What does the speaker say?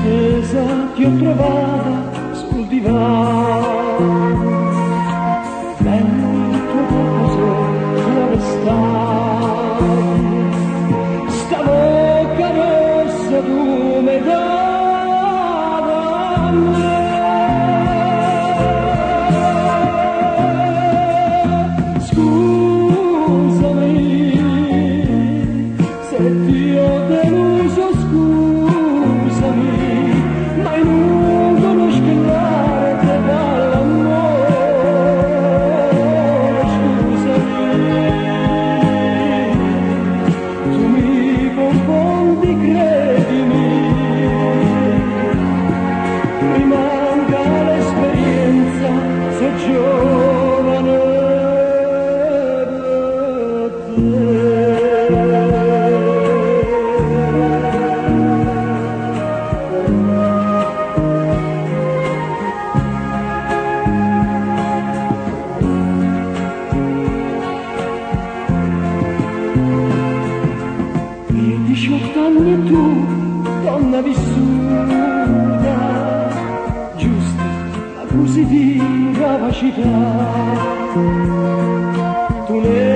stesa ti ho trovata sul divano, bello il tuo corpo dove stai, sta bocca rossa tu mi dava a me. Scusami se ti ho deluso, scusami, ma in un conosco l'arte dall'amore. Scusami, tu mi confondi, credimi, mi manca l'esperienza, sei giovane per te. E 18 anni e tu, donna vissuta, giusta, ma così di capacità, tu ne